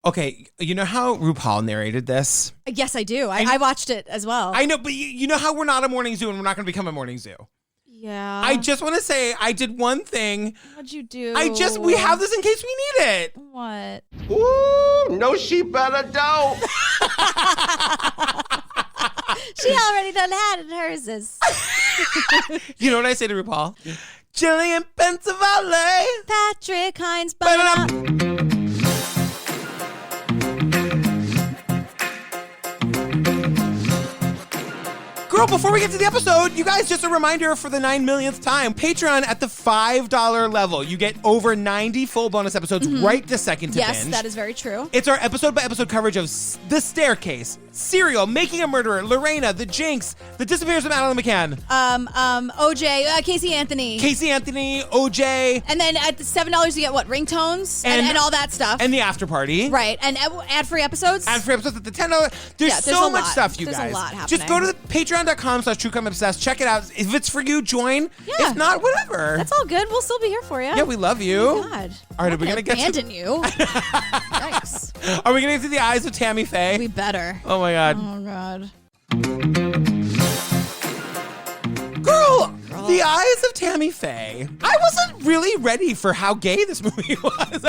Okay, you know how RuPaul narrated this? Yes, I do. I watched it as well. I know, but you know how we're not a morning zoo and we're not going to become a morning zoo? Yeah. I just want to say I did one thing. What'd you do? We have this in case we need it. What? Ooh, no, she better don't. She already done had it. Hers is. You know what I say to RuPaul? Jillian Pensavalli. Patrick Hines. Girl, before we get to the episode, you guys, just a reminder for the 9 millionth time, Patreon at the $5 level. You get over 90 full bonus episodes right this second to binge. Yes, that is very true. It's our episode-by-episode coverage of The Staircase, Serial, Making a Murderer, Lorena, The Jinx, The Disappearance of Madeline McCann. OJ, Casey Anthony, OJ. And then at the $7 you get what? Ringtones and all that stuff. And the after party. Right. And ad-free episodes. Ad-free episodes at the $10. There's so much stuff, you guys. There's a lot happening. Just go to the patreon.com/truecrimeobsessed. Check it out. If it's for you, join. Yeah. If not, whatever. That's all good. We'll still be here for you. Yeah, we love you. Oh, God. All right, are we going to get abandon you? Thanks. Are we going to get to the eyes of Tammy Faye? We better. Oh, my God. Oh, God. Girl, the eyes of Tammy Faye. I wasn't really ready for how gay this movie was.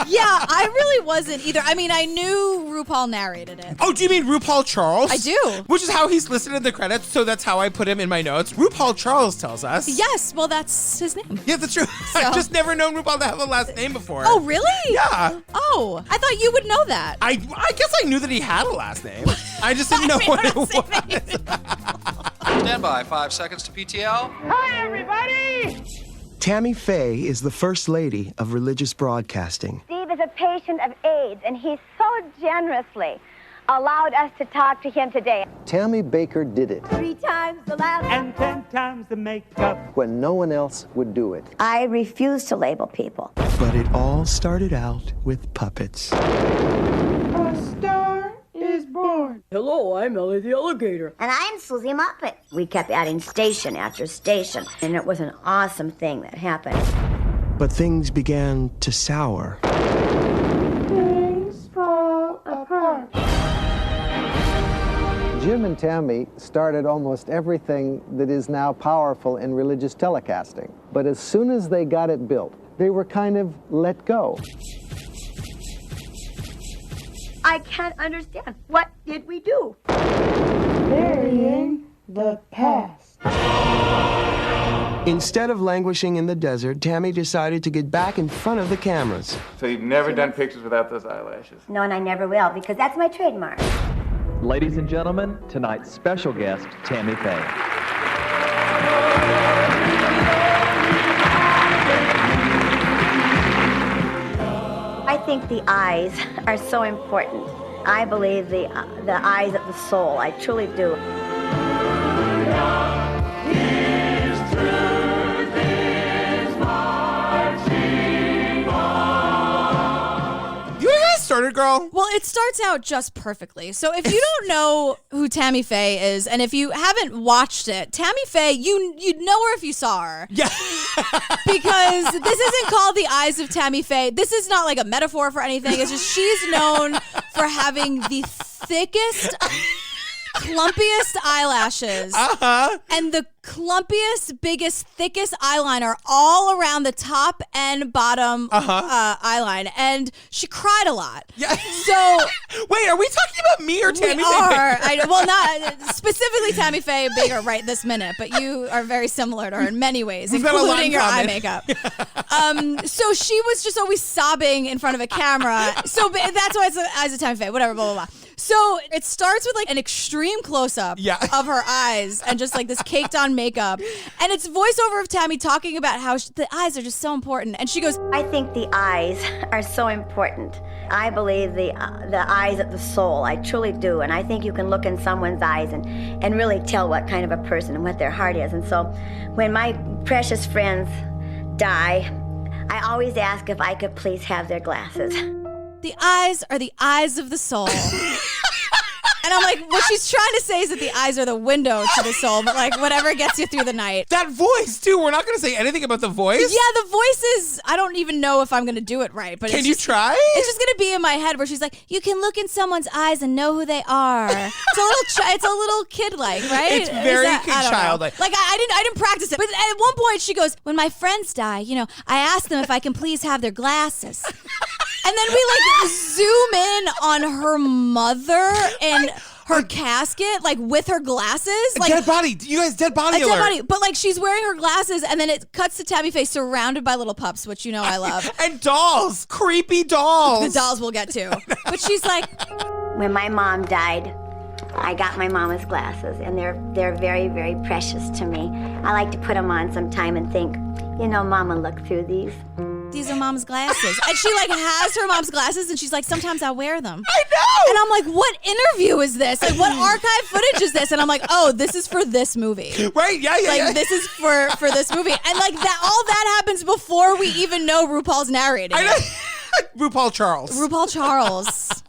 Yeah, I really wasn't either. I mean, I knew RuPaul narrated it. Oh, do you mean RuPaul Charles? I do. Which is how he's listed in the credits, so that's how I put him in my notes. RuPaul Charles tells us. Yes, well, that's his name. Yeah, that's true. I've just never known RuPaul to have a last name before. Oh, really? Yeah. Oh, I thought you would know that. I guess I knew that he had a last name. I just didn't know what it was. Stand by, 5 seconds to PTL. Hi, everybody! Tammy Faye is the First Lady of Religious Broadcasting. Steve is a patient of AIDS, and he so generously allowed us to talk to him today. Tammy Bakker did it 3 times the laugh And 10 times the makeup. when no one else would do it. I refuse to label people. But it all started out with puppets. A star is born. Hello, I'm Ellie the Alligator. And I'm Susie Muppet. We kept adding station after station, and it was an awesome thing that happened. But things began to sour. Things fall apart. Jim and Tammy started almost everything that is now powerful in religious telecasting. But as soon as they got it built, they were kind of let go. I can't understand. What did we do? Burying the past. Instead of languishing in the desert, Tammy decided to get back in front of the cameras. So you've never done pictures without those eyelashes? No, and I never will, because that's my trademark. Ladies and gentlemen, tonight's special guest, Tammy Faye. I think the eyes are so important. I believe the eyes of the soul. I truly do. Started, girl? Well, it starts out just perfectly. So if you don't know who Tammy Faye is, and if you haven't watched it, Tammy Faye, you'd know her if you saw her. Yeah. Because this isn't called The Eyes of Tammy Faye. This is not like a metaphor for anything. It's just she's known for having the thickest, clumpiest eyelashes. And the clumpiest, biggest, thickest eyeliner all around the top and bottom eyeline. And she cried a lot. Yeah. So wait, are we talking about me or Tammy Faye? Well, not specifically Tammy Faye Bakker right this minute, but you are very similar to her in many ways, including your eye makeup. So she was just always sobbing in front of a camera. So that's why it's the Eyes of Tammy Faye, whatever, blah, blah, blah. So it starts with like an extreme close-up of her eyes and just like this caked on makeup. And it's voiceover of Tammy talking about how the eyes are just so important. And she goes, I think the eyes are so important. I believe the eyes of the soul. I truly do. And I think you can look in someone's eyes and really tell what kind of a person and what their heart is. And so when my precious friends die, I always ask if I could please have their glasses. The eyes are the eyes of the soul. And I'm like, what she's trying to say is that the eyes are the window to the soul, but like whatever gets you through the night. That voice, too. We're not going to say anything about the voice. Yeah, the voice is, I don't even know if I'm going to do it right. But Can you try? It's just going to be in my head where she's like, you can look in someone's eyes and know who they are. It's a little kid-like, right? It's very childlike. Like, I didn't practice it. But at one point she goes, when my friends die, I ask them if I can please have their glasses. And then we like zoom in on her mother and her casket, like with her glasses. Like, dead body. You guys, dead body alert. Dead body. But like she's wearing her glasses and then it cuts to Tammy Faye surrounded by little pups, which I love. And dolls. Creepy dolls. The dolls we'll get to. But she's like... When my mom died, I got my mama's glasses, and they're very, very precious to me. I like to put them on sometime and think, Mama looked through these. These are Mom's glasses. And she like has her mom's glasses and she's like, sometimes I wear them. I know! And I'm like, what interview is this? Like, what archive footage is this? And I'm like, oh, this is for this movie. Right, yeah. This is for this movie. And like all that happens before we even know RuPaul's narrating. I know. RuPaul Charles.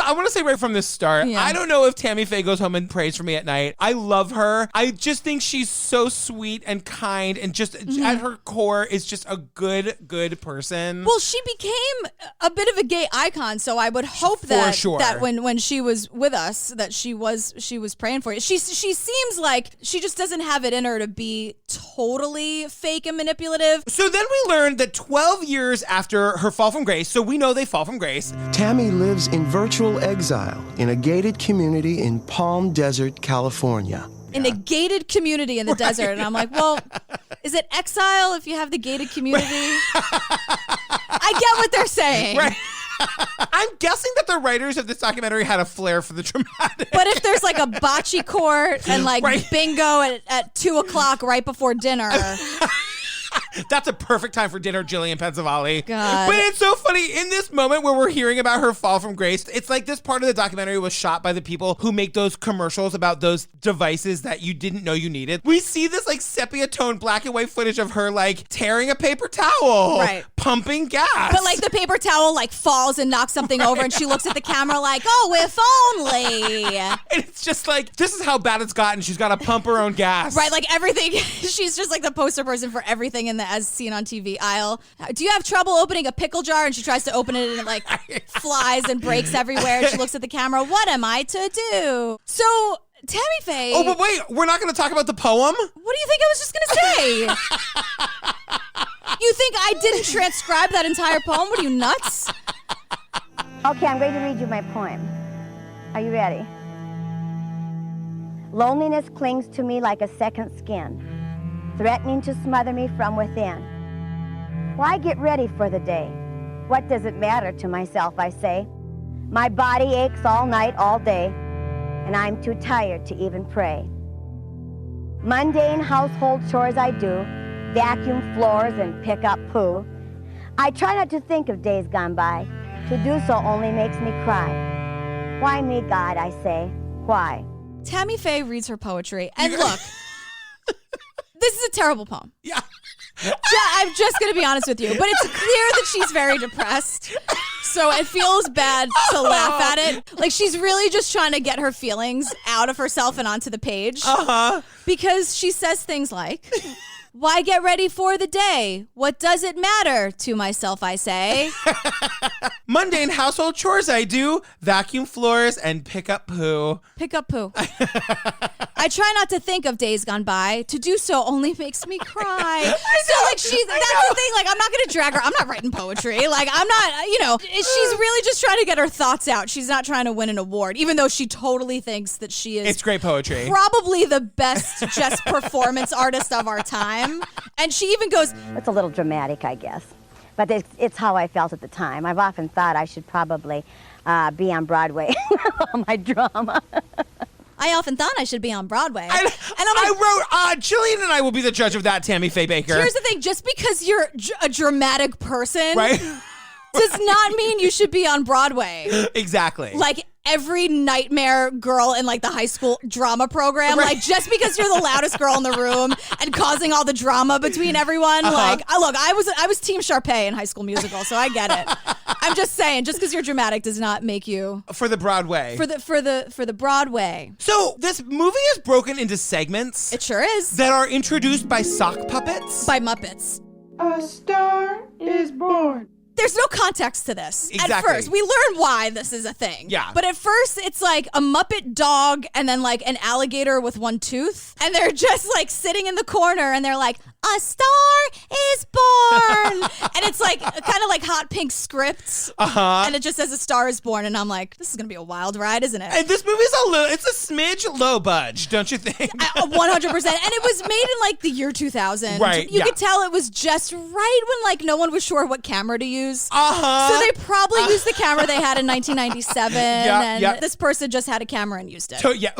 I want to say right from the start, I don't know if Tammy Faye goes home and prays for me at night. I love her. I just think she's so sweet and kind and just at her core is just a good person. Well, she became a bit of a gay icon, so I would hope that when she was with us that she was praying for you. She seems like she just doesn't have it in her to be totally fake and manipulative. So then we learned that 12 years after her fall from grace, so we know they fall from grace. Tammy lives in virtual exile in a gated community in Palm Desert, California. In a gated community in the desert. And I'm like, well, is it exile if you have the gated community? I get what they're saying. Right. I'm guessing that the writers of this documentary had a flair for the dramatic. But if there's like a bocce court and like bingo at 2:00 right before dinner... That's a perfect time for dinner, Jillian Pensavalle. God. But it's so funny, in this moment where we're hearing about her fall from grace, it's like this part of the documentary was shot by the people who make those commercials about those devices that you didn't know you needed. We see this like sepia tone black and white footage of her like tearing a paper towel, pumping gas. But like the paper towel like falls and knocks something over and she looks at the camera like, oh, if only. And it's just like, this is how bad it's gotten. She's got to pump her own gas. Right, like everything. She's just like the poster person for everything in the as seen on TV aisle. Do you have trouble opening a pickle jar? And she tries to open it and it like flies and breaks everywhere. And she looks at the camera. What am I to do? So Tammy Faye. Oh, but wait, we're not going to talk about the poem? What do you think I was just going to say? You think I didn't transcribe that entire poem? What are you, nuts? Okay, I'm going to read you my poem. Are you ready? Loneliness clings to me like a second skin, threatening to smother me from within. Why get ready for the day? What does it matter to myself, I say? My body aches all night, all day, and I'm too tired to even pray. Mundane household chores I do, vacuum floors and pick up poo. I try not to think of days gone by. To do so only makes me cry. Why me, God, I say, why? Tammy Faye reads her poetry, and look, this is a terrible poem. Yeah. I'm just going to be honest with you, but it's clear that she's very depressed. So it feels bad to laugh at it. Like she's really just trying to get her feelings out of herself and onto the page. Because she says things like, why get ready for the day? What does it matter to myself, I say? Mundane household chores I do, vacuum floors and pick up poo. Pick up poo. I try not to think of days gone by. To do so only makes me cry. That's the thing. Like, I'm not going to drag her. I'm not writing poetry. Like, I'm not, she's really just trying to get her thoughts out. She's not trying to win an award, even though she totally thinks that she is. It's great poetry. Probably the best just performance artist of our time. And she even goes, it's a little dramatic, I guess. But it's how I felt at the time. I've often thought I should probably be on Broadway on my drama. I often thought I should be on Broadway. And I wrote, Jillian and I will be the judge of that, Tammy Faye Bakker. Here's the thing, just because you're a dramatic person does not mean you should be on Broadway. Exactly. Like, every nightmare girl in like the high school drama program. Right. Like just because you're the loudest girl in the room and causing all the drama between everyone. Like, look, I was Team Sharpay in High School Musical, so I get it. I'm just saying, just because you're dramatic does not make you for the Broadway. For the Broadway. So this movie is broken into segments. It sure is. That are introduced by sock puppets. By Muppets. A star is born. There's no context to this. Exactly. At first, we learn why this is a thing. Yeah. But at first, it's like a Muppet dog and then like an alligator with one tooth. And they're just like sitting in the corner and they're like, a star is born. And it's like kind of like hot pink scripts. And it just says a star is born. And I'm like, this is going to be a wild ride, isn't it? And this movie's it's a smidge low budge, don't you think? 100%. And it was made in like the year 2000. Right. You could tell it was just right when like no one was sure what camera to use. So they probably used the camera they had in 1997. And this person just had a camera and used it. So, yeah.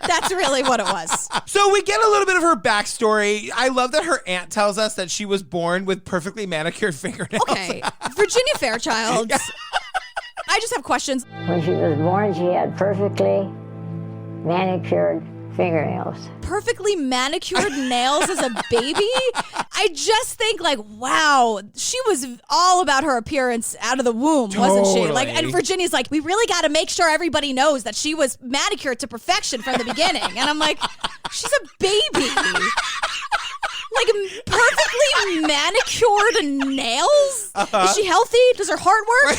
That's really what it was. So we get a little bit of her backstory. I love that her aunt tells us that she was born with perfectly manicured fingernails. Okay. Virginia Fairchild. I just have questions. When she was born, she had perfectly manicured fingernails. Perfectly manicured nails as a baby? I just think like, wow, she was all about her appearance out of the womb, wasn't she? Like, and Virginia's like, we really got to make sure everybody knows that she was manicured to perfection from the beginning. And I'm like, she's a baby. Like perfectly manicured nails? Is she healthy? Does her heart work?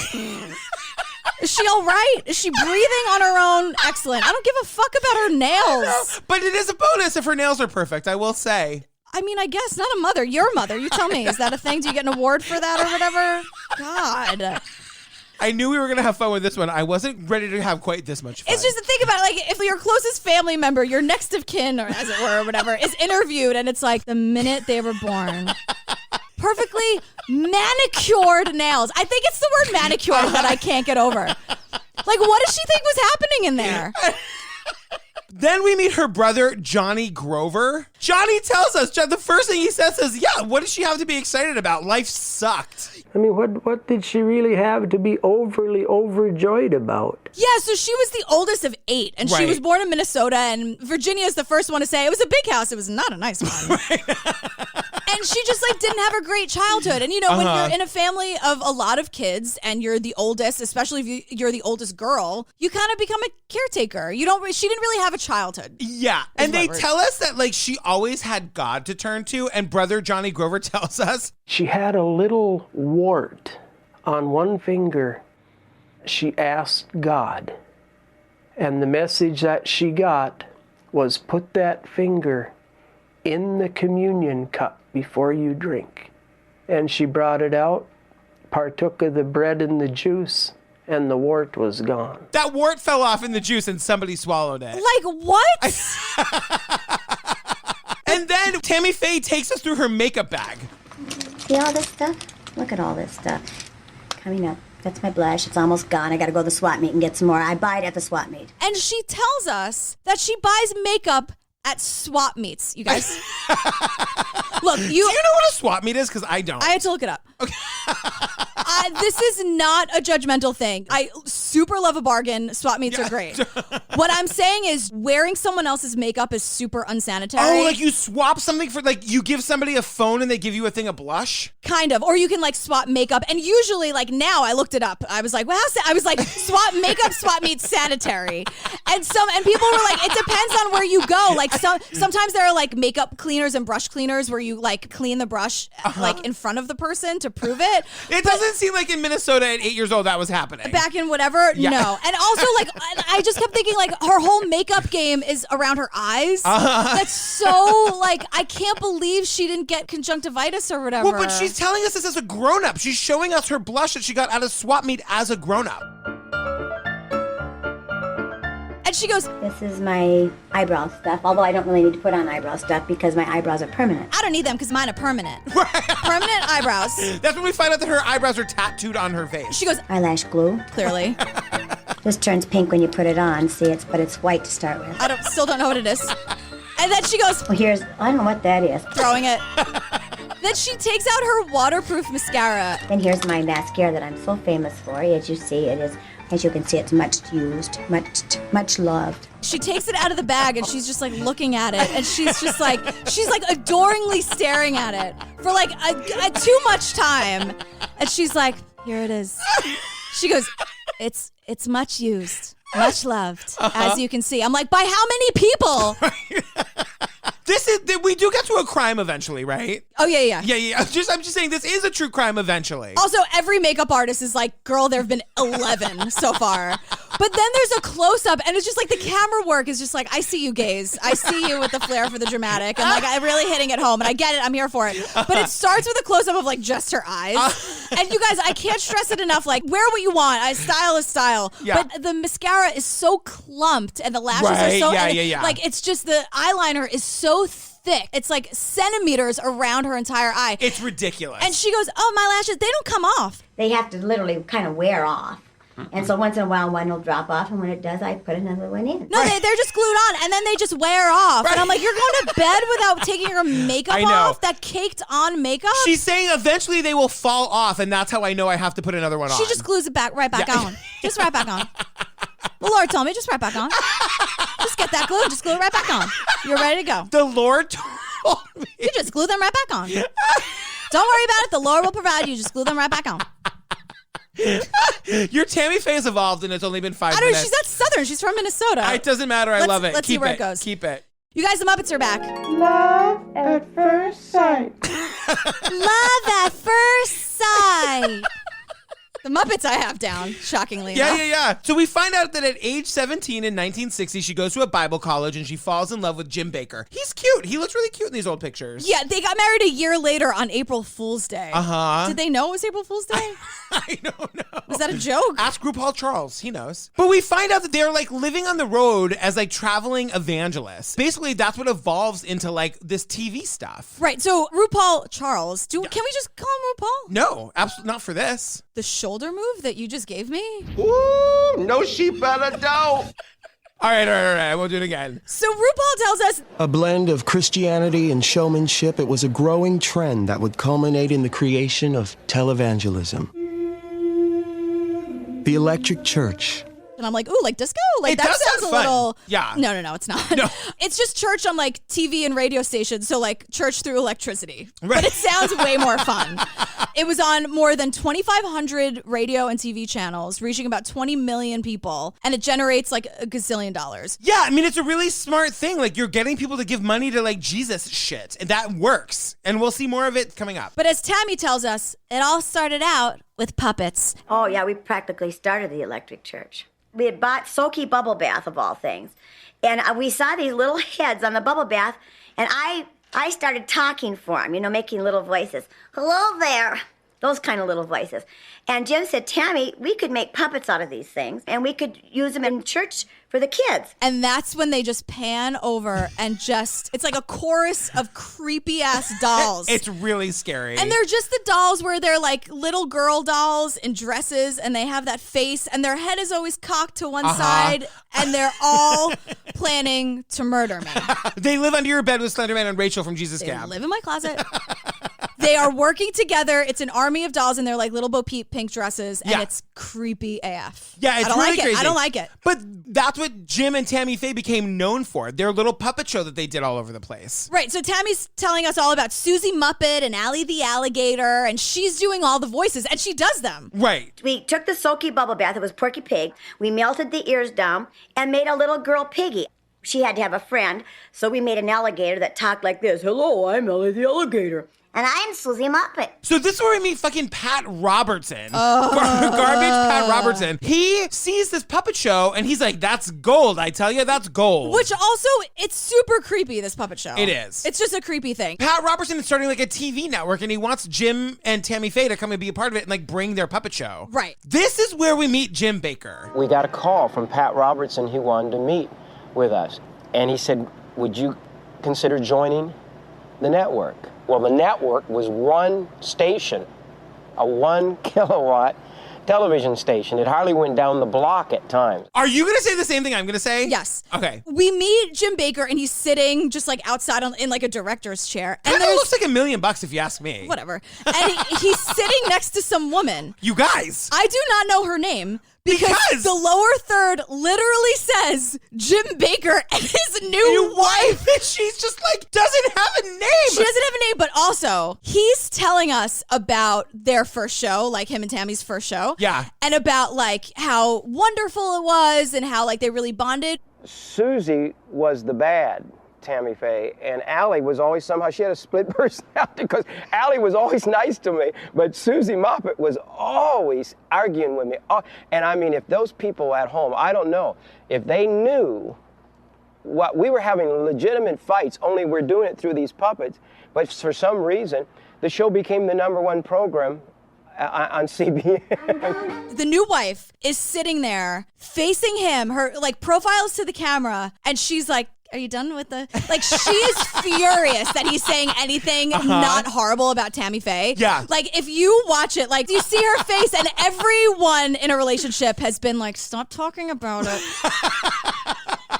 Is she all right? Is she breathing on her own? Excellent. I don't give a fuck about her nails. But it is a bonus if her nails are perfect, I will say. I mean, I guess not a mother. You're a mother. You tell me. Is that a thing? Do you get an award for that or whatever? God. I knew we were going to have fun with this one. I wasn't ready to have quite this much fun. It's just to think about it, like if your closest family member, your next of kin, or as it were, or whatever, is interviewed and it's like the minute they were born. Perfectly manicured nails. I think it's the word manicured that I can't get over. Like, what does she think was happening in there? Then we meet her brother, Johnny Grover. Johnny tells us, the first thing he says is, yeah, what does she have to be excited about? Life sucked. I mean, what did she really have to be overly overjoyed about? Yeah, so she was the oldest of 8, and she was born in Minnesota, and Virginia is the first one to say it was a big house. It was not a nice one. And she just like didn't have a great childhood. And you know, when you're in a family of a lot of kids and you're the oldest, especially if you're the oldest girl, you kind of become a caretaker. She didn't really have a childhood. Yeah. And they tell us that like she always had God to turn to, and brother Johnny Grover tells us she had a little wart on one finger. She asked God, and the message that she got was, put that finger in the communion cup before you drink. And she brought it out, partook of the bread and the juice, and the wart was gone. That wart fell off in the juice and somebody swallowed it. Like, what? And then Tammy Faye takes us through her makeup bag. See all this stuff? Look at all this stuff. Coming up. That's my blush. It's almost gone. I got to go to the swap meet and get some more. I buy it at the swap meet. And she tells us that she buys makeup at swap meets, you guys. Look, do you know what a swap meet is? Because I don't. I had to look it up. Okay. This is not a judgmental thing. I super love a bargain. Swap meets are great. What I'm saying is wearing someone else's makeup is super unsanitary. Oh, like you swap something for, like you give somebody a phone and they give you a thing of blush? Kind of. Or you can like swap makeup. And usually like now I looked it up. I was like, well, swap makeup, swap meets sanitary. And people were like, it depends on where you go. Like sometimes there are like makeup cleaners and brush cleaners where you like clean the brush like in front of the person to prove it. It doesn't seem like in Minnesota at 8 years old that was happening. Back in whatever? Yeah. No. And also like I just kept thinking like her whole makeup game is around her eyes. That's so like I can't believe she didn't get conjunctivitis or whatever. Well, but she's telling us this as a grown-up. She's showing us her blush that she got out of swap meet as a grown-up. And she goes, this is my eyebrow stuff, although I don't really need to put on eyebrow stuff because my eyebrows are permanent. I don't need them because mine are permanent. Permanent eyebrows. That's when we find out that her eyebrows are tattooed on her face. She goes, eyelash glue. Clearly. This turns pink when you put it on. See, but it's white to start with. Still don't know what it is. And then she goes, well, I don't know what that is. Throwing it. Then she takes out her waterproof mascara. And here's my mascara that I'm so famous for. As you see, as you can see, it's much used, much loved. She takes it out of the bag and she's just like looking at it, and she's like adoringly staring at it for like a too much time. And she's like, here it is. She goes, it's much used, much loved, as you can see. I'm like, by how many people? We do get to a crime eventually, right? Oh, yeah. Yeah. I'm just saying this is a true crime eventually. Also, every makeup artist is like, girl, there have been 11 so far. But then there's a close-up, and it's just like the camera work is just like, I see you gays. I see you with the flair for the dramatic. And like, I'm really hitting it home, and I get it. I'm here for it. But it starts with a close-up of like just her eyes. And you guys, I can't stress it enough. Like, wear what you want. Style is style. Yeah. But the mascara is so clumped, and the lashes are so... Yeah. Like, it's just the eyeliner is so thick. It's like centimeters around her entire eye. It's ridiculous. And she goes, oh, my lashes, they don't come off. They have to literally kind of wear off. And so once in a while, one will drop off, and when it does, I put another one in. No, they're just glued on, and then they just wear off. Right. And I'm like, you're going to bed without taking your makeup off? That caked on makeup? She's saying eventually they will fall off, and that's how I know I have to put another one on. She just glues it right back on. Just right back on. The Lord told me, just right back on. Just get that glue, just glue it right back on. You're ready to go. The Lord told me. You just glue them right back on. Don't worry about it. The Lord will provide. You just glue them right back on. Your Tammy Faye has evolved, and it's only been 5 minutes. I don't know. She's not Southern. She's from Minnesota. It doesn't matter. I love it. Let's see where it goes. Keep it. You guys, the Muppets are back. Love at first sight. Love at first sight. The Muppets I have down, shockingly enough. Yeah. So we find out that at age 17 in 1960, she goes to a Bible college and she falls in love with Jim Bakker. He's cute. He looks really cute in these old pictures. Yeah, they got married a year later on April Fool's Day. Uh-huh. Did they know it was April Fool's Day? I don't know. Was that a joke? Ask RuPaul Charles. He knows. But we find out that they're like living on the road as like traveling evangelists. Basically, that's what evolves into like this TV stuff. Right. So RuPaul Charles, can we just call him RuPaul? No, absolutely not for this. The shoulder move that you just gave me? Ooh, no, she better don't. All right. We'll do it again. So RuPaul tells us... A blend of Christianity and showmanship, it was a growing trend that would culminate in the creation of televangelism. The Electric Church. And I'm like, ooh, like disco? Like, that sounds a little... Yeah. No, it's not. No. It's just church on like TV and radio stations, so like church through electricity. Right. But it sounds way more fun. It was on more than 2,500 radio and TV channels, reaching about 20 million people, and it generates like $1 gazillion. Yeah, I mean, it's a really smart thing. Like, you're getting people to give money to like Jesus shit, and that works. And we'll see more of it coming up. But as Tammy tells us, it all started out with puppets. Oh, yeah, we practically started the Electric Church. We had bought Soaky Bubble Bath, of all things. And we saw these little heads on the bubble bath, and I started talking for them, making little voices. Hello there. Those kind of little voices. And Jim said, Tammy, we could make puppets out of these things, and we could use them in church for the kids. And that's when they just pan over and it's like a chorus of creepy ass dolls. It's really scary. And they're just the dolls where they're like little girl dolls in dresses, and they have that face, and their head is always cocked to one side, and they're all planning to murder me. They live under your bed with Slenderman and Rachel from Jesus Gab. They live in my closet. They are working together. It's an army of dolls, and they're like little Bo Peep pink dresses, and it's creepy AF. Yeah, it's really crazy. I don't like it. But that's what Jim and Tammy Faye became known for. Their little puppet show that they did all over the place. Right, so Tammy's telling us all about Susie Muppet and Allie the Alligator, and she's doing all the voices, and she does them. Right. We took the Soaky Bubble Bath, it was Porky Pig, we melted the ears down, and made a little girl piggy. She had to have a friend, so we made an alligator that talked like this. Hello, I'm Ellie the Alligator. And I'm Susie Muppet. So this is where we meet fucking Pat Robertson. Garbage Pat Robertson. He sees this puppet show and he's like, that's gold. I tell you, that's gold. Which also, it's super creepy, this puppet show. It is. It's just a creepy thing. Pat Robertson is starting like a TV network and he wants Jim and Tammy Faye to come and be a part of it and like bring their puppet show. Right. This is where we meet Jim Bakker. We got a call from Pat Robertson. He wanted to meet with us. And he said, would you consider joining the network? Well, the network was one station, a 1 kilowatt television station. It hardly went down the block at times. Are you going to say the same thing I'm going to say? Yes. Okay. We meet Jim Bakker, and he's sitting just like outside in like a director's chair. And it looks like $1 million if you ask me. Whatever. And he's sitting next to some woman. You guys. I do not know her name. Because the lower third literally says Jim Bakker and his new wife. She's just like, doesn't have a name. She doesn't have a name, but also he's telling us about their first show, like him and Tammy's first show. Yeah. And about like how wonderful it was and how like they really bonded. Susie was the bad Tammy Faye, and Allie was always somehow, she had a split personality because Allie was always nice to me, but Susie Moppet was always arguing with me. And I mean, if those people at home, I don't know, if they knew what we were having legitimate fights, only we're doing it through these puppets, but for some reason, the show became the #1 program on CBS. The new wife is sitting there facing him, her like profiles to the camera, and she's like, are you done with the... Like, she is furious that he's saying anything not horrible about Tammy Faye. Yeah. Like, if you watch it, like, you see her face, and everyone in a relationship has been like, stop talking about it.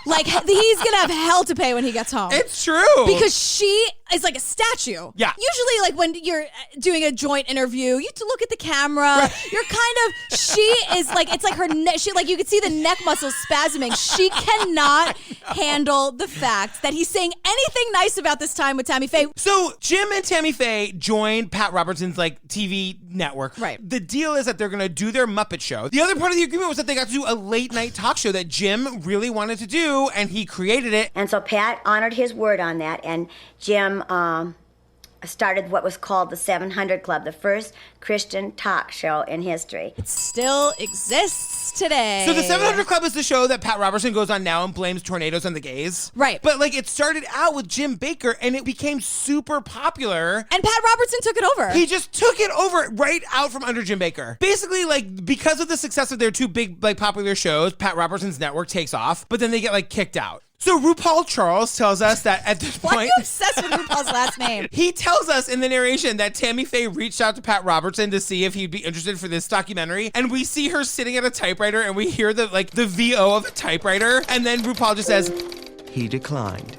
Like, he's going to have hell to pay when he gets home. It's true. Because she is like a statue. Yeah. Usually, like, when you're doing a joint interview, you have to look at the camera. Right. You're kind of... She is like... It's like her... She, like, you can see the neck muscles spasming. She cannot handle the fact that he's saying anything nice about this time with Tammy Faye. So Jim and Tammy Faye joined Pat Robertson's like TV network. Right. The deal is that they're going to do their Muppet show. The other part of the agreement was that they got to do a late night talk show that Jim really wanted to do, and he created it. And so Pat honored his word on that, and Jim started what was called the 700 Club, the first Christian talk show in history. It still exists today. So the 700 Club is the show that Pat Robertson goes on now and blames tornadoes on the gays. Right. But like it started out with Jim Bakker and it became super popular. And Pat Robertson took it over. He just took it over right out from under Jim Bakker. Basically, like because of the success of their two big like popular shows, Pat Robertson's network takes off, but then they get like kicked out. So RuPaul Charles tells us that at this point... Why are you obsessed with RuPaul's last name? He tells us in the narration that Tammy Faye reached out to Pat Robertson to see if he'd be interested for this documentary. And we see her sitting at a typewriter and we hear the VO of a typewriter. And then RuPaul just says... He declined.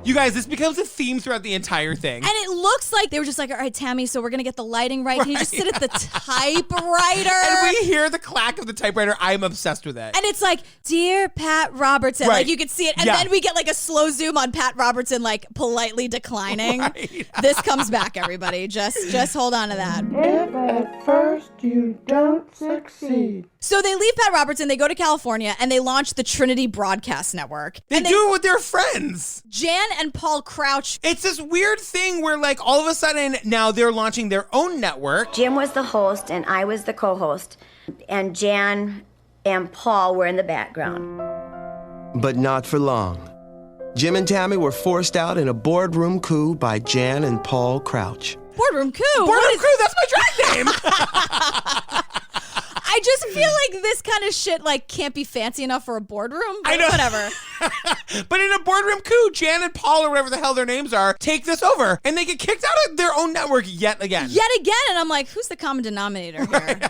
You guys, this becomes a theme throughout the entire thing. And it looks like they were just like, all right, Tammy, so we're going to get the lighting right. Can you just sit at the typewriter? And we hear the clack of the typewriter. I'm obsessed with it. And it's like, dear Pat Robertson. Right. Like you could see it. And then we get like a slow zoom on Pat Robertson, like politely declining. Right. This comes back, everybody. Just hold on to that. If at first you don't succeed. So they leave Pat Robertson, they go to California, and they launch the Trinity Broadcast Network. They do it with their friends. Jan and Paul Crouch. It's this weird thing where like all of a sudden now they're launching their own network. Jim was the host and I was the co-host. And Jan and Paul were in the background. But not for long. Jim and Tammy were forced out in a boardroom coup by Jan and Paul Crouch. Boardroom coup? Boardroom coup, that's my drag name. I just feel like this kind of shit like can't be fancy enough for a boardroom. I know. Whatever. But in a boardroom coup, Jan and Paul or whatever the hell their names are take this over and they get kicked out of their own network yet again. And I'm like, who's the common denominator here?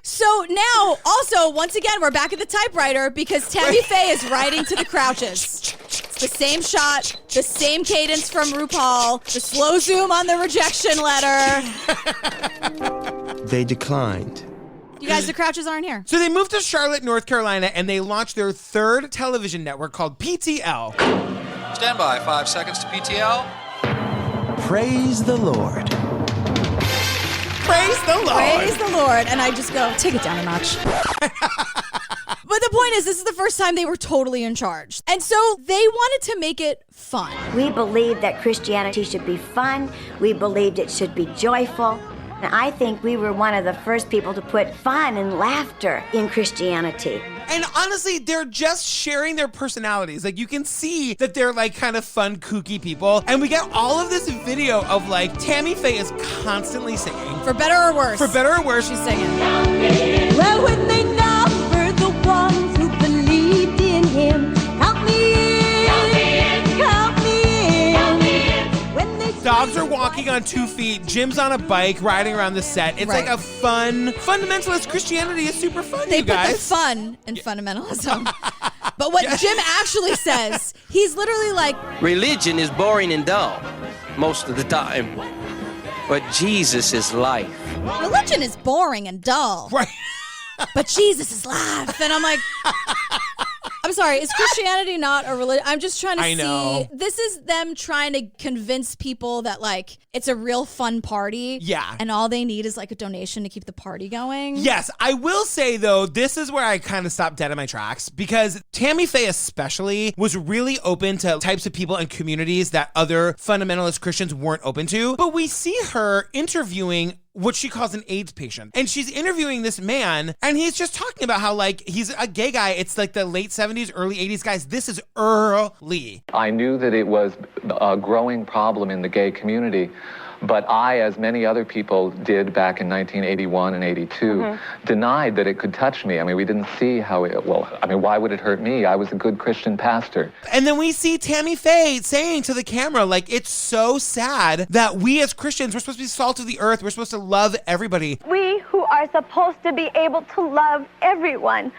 So now, also, once again, we're back at the typewriter because Tammy Faye is writing to the Crouches. It's the same shot, the same cadence from RuPaul, the slow zoom on the rejection letter. They declined. You guys, the Crouches aren't here. So they moved to Charlotte, North Carolina, and they launched their third television network called PTL. Stand by, 5 seconds to PTL. Praise the Lord. Praise the Lord. Praise the Lord. And I just go, take it down a notch. But the point is, this is the first time they were totally in charge. And so they wanted to make it fun. We believed that Christianity should be fun. We believed it should be joyful. And I think we were one of the first people to put fun and laughter in Christianity. And honestly, they're just sharing their personalities. Like, you can see that they're, like, kind of fun, kooky people. And we get all of this video of, like, Tammy Faye is constantly singing. For better or worse. For better or worse. She's singing. Well, when they numbered the ones who believed in him, count me in, count me in, count me in. When they dogs are walking walking on 2 feet. Jim's on a bike riding around the set. It's like a fun, fundamentalist Christianity is super fun, They you guys. put the fun in fundamentalism. But what Jim actually says, he's literally like, Religion is boring and dull most of the time, but Jesus is life. religion is boring and dull. Right. But Jesus is life. And I'm like, I'm sorry, is Christianity not a religion? I'm just trying to see. This is them trying to convince people that, like, it's a real fun party. Yeah. And all they need is, like, a donation to keep the party going. Yes, I will say, though, this is where I kind of stopped dead in my tracks because Tammy Faye especially was really open to types of people and communities that other fundamentalist Christians weren't open to. But we see her interviewing what she calls an AIDS patient. And she's interviewing this man, and he's just talking about how, like, he's a gay guy. It's like the late 70s, early 80s. Guys, this is early. I knew that it was a growing problem in the gay community, but I, as many other people did back in 1981 and 82, denied that it could touch me. I mean, we didn't see how it, why would it hurt me? I was a good Christian pastor. And then we see Tammy Faye saying to the camera, like, it's so sad that we as Christians, we're supposed to be salt of the earth. We're supposed to love everybody. We who are supposed to be able to love everyone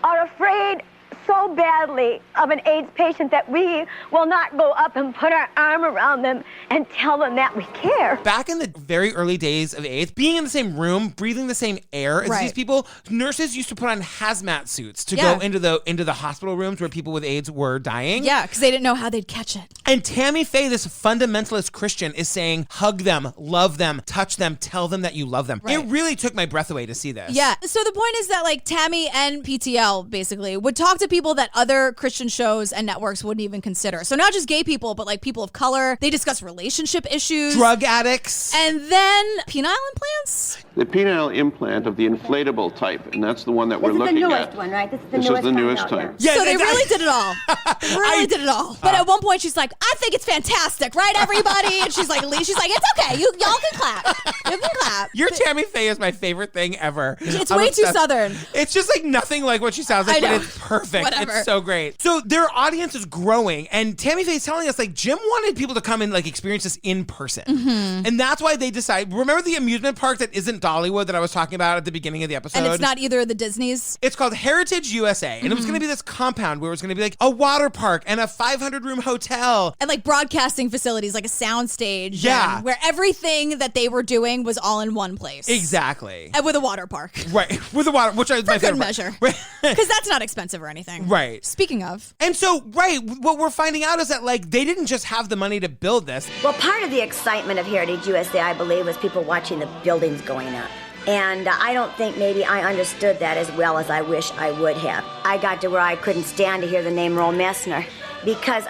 are afraid so badly of an AIDS patient that we will not go up and put our arm around them and tell them that we care. Back in the very early days of AIDS, being in the same room, breathing the same air as these people, nurses used to put on hazmat suits to go into the hospital rooms where people with AIDS were dying. Yeah, because they didn't know how they'd catch it. And Tammy Faye, this fundamentalist Christian, is saying, hug them, love them, touch them, tell them that you love them. It really took my breath away to see this. Yeah. So the point is that, like, Tammy and PTL basically would talk to people that other Christian shows and networks wouldn't even consider. So not just gay people, but like people of color. They discuss relationship issues. Drug addicts. And then penile implants? The penile implant of the inflatable type, and that's the one that we're looking at. This is the newest one, right? This is the newest type. Yeah, so they really did it all. Really did it all. But at one point she's like, I think it's fantastic, right, everybody? And she's like, it's okay. Y'all can clap. You can clap. Your Tammy Faye is my favorite thing ever. It's way too Southern. It's just like nothing like what she sounds like, but it's perfect. Whatever. It's so great. So their audience is growing, and Tammy Faye's telling us, like, Jim wanted people to come and, like, experience this in person. And that's why they decide, remember the amusement park that isn't Dollywood that I was talking about at the beginning of the episode? And it's not either of the Disneys? It's called Heritage USA, and it was going to be this compound where it was going to be like a water park and a 500-room hotel. And like broadcasting facilities, like a sound stage. Yeah. Where everything that they were doing was all in one place. Exactly. And with a water park. Right. With a water, which is my favorite measure. Right. Because that's not expensive or anything. Right. Speaking of. And so, what we're finding out is that, like, they didn't just have the money to build this. Well, part of the excitement of Heritage USA, I believe, was people watching the buildings going up. And I don't think maybe I understood that as well as I wish I would have. I got to where I couldn't stand to hear the name Roll Messner because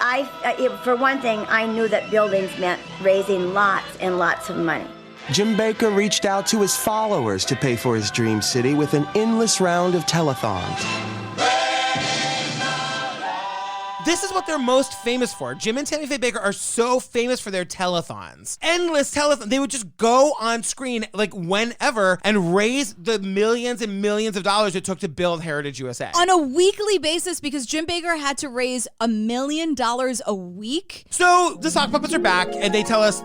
for one thing, I knew that buildings meant raising lots and lots of money. Jim Bakker reached out to his followers to pay for his dream city with an endless round of telethons. This is what they're most famous for. Jim and Tammy Faye Bakker are so famous for their telethons. Endless telethons. They would just go on screen like whenever and raise the millions and millions of dollars it took to build Heritage USA. On a weekly basis, because Jim Bakker had to raise $1 million a week. So the sock puppets are back and they tell us,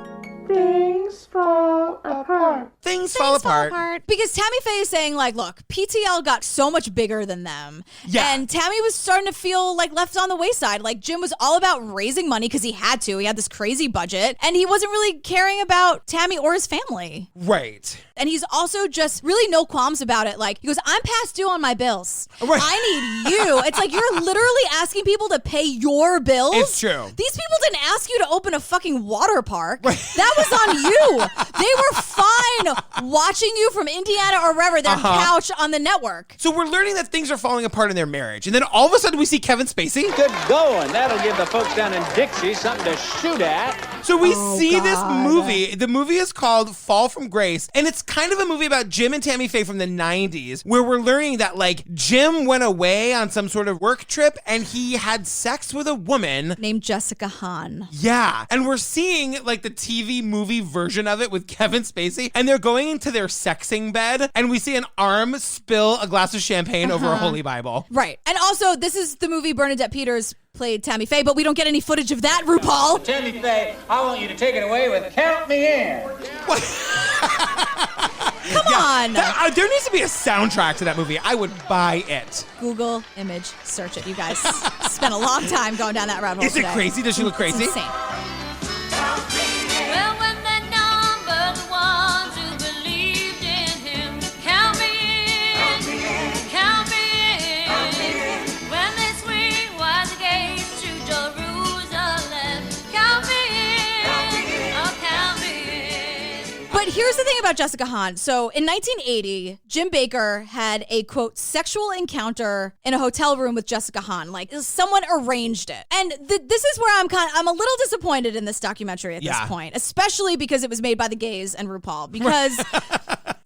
things fall apart. Things fall apart. Because Tammy Faye is saying, like, look, PTL got so much bigger than them. Yeah. And Tammy was starting to feel like left on the wayside. Like, Jim was all about raising money because he had to. He had this crazy budget. And he wasn't really caring about Tammy or his family. Right. And he's also just really no qualms about it. Like, he goes, I'm past due on my bills. Right. I need you. It's like you're literally asking people to pay your bills. It's true. These people didn't ask you to open a fucking water park. Right. That was on you. They were fine watching you from Indiana or wherever, their couch on the network. So we're learning that things are falling apart in their marriage. And then all of a sudden we see Kevin Spacey. Good going. That'll give the folks down in Dixie something to shoot at. So we see this movie. The movie is called Fall from Grace. And it's kind of a movie about Jim and Tammy Faye from the 90s, where we're learning that, like, Jim went away on some sort of work trip and he had sex with a woman named Jessica Hahn. Yeah. And we're seeing, like, the TV movie version of it with Kevin Spacey, and they're going into their sexing bed, and we see an arm spill a glass of champagne over a holy Bible. Right. And also, this is the movie Bernadette Peters played Tammy Faye, but we don't get any footage of that, RuPaul. Tammy Faye, I want you to take it away with Count Me In. Come on. There needs to be a soundtrack to that movie. I would buy it. Google image search it, you guys. Spent a long time going down that rabbit hole Is it today. crazy? Does she look crazy? It's insane. Well, when they number the ones who believed in him, count me in, count me in. When they swing wide the gates to Jerusalem, count me in, oh, count me in. But here's the thing about Jessica Hahn. So in 1980, Jim Bakker had a, quote, sexual encounter in a hotel room with Jessica Hahn. Like, someone arranged it. And this is where I'm a little disappointed in this documentary at this point, especially because it was made by the gays and RuPaul. Because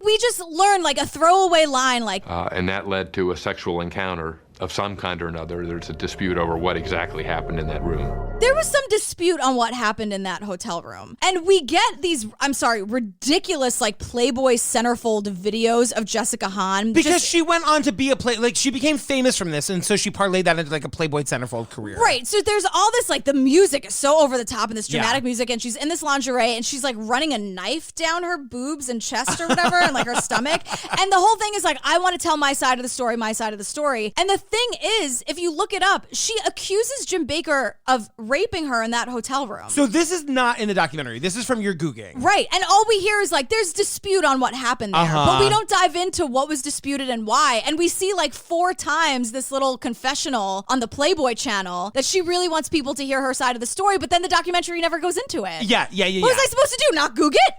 we just learned, like, a throwaway line, like... and that led to a sexual encounter of some kind or another. There's a dispute over what exactly happened in that room. There was some dispute on what happened in that hotel room. And we get these, ridiculous, like, Playboy centerfold videos of Jessica Hahn. Because she went on to be she became famous from this, and so she parlayed that into, like, a Playboy centerfold career. Right. So there's all this, like, the music is so over the top and this dramatic music, and she's in this lingerie, and she's, like, running a knife down her boobs and chest or whatever, and, like, her stomach. And the whole thing is, like, I want to tell my side of the story, my side of the story. And the thing is, if you look it up, she accuses Jim Bakker of raping her in that hotel room. So this is not in the documentary. This is from your Googling. Right. And all we hear is, like, there's dispute on what happened there. But we don't dive into what was disputed and why. And we see, like, 4 times this little confessional on the Playboy channel that she really wants people to hear her side of the story, but then the documentary never goes into it. Yeah. What was I supposed to do? Not Goog it?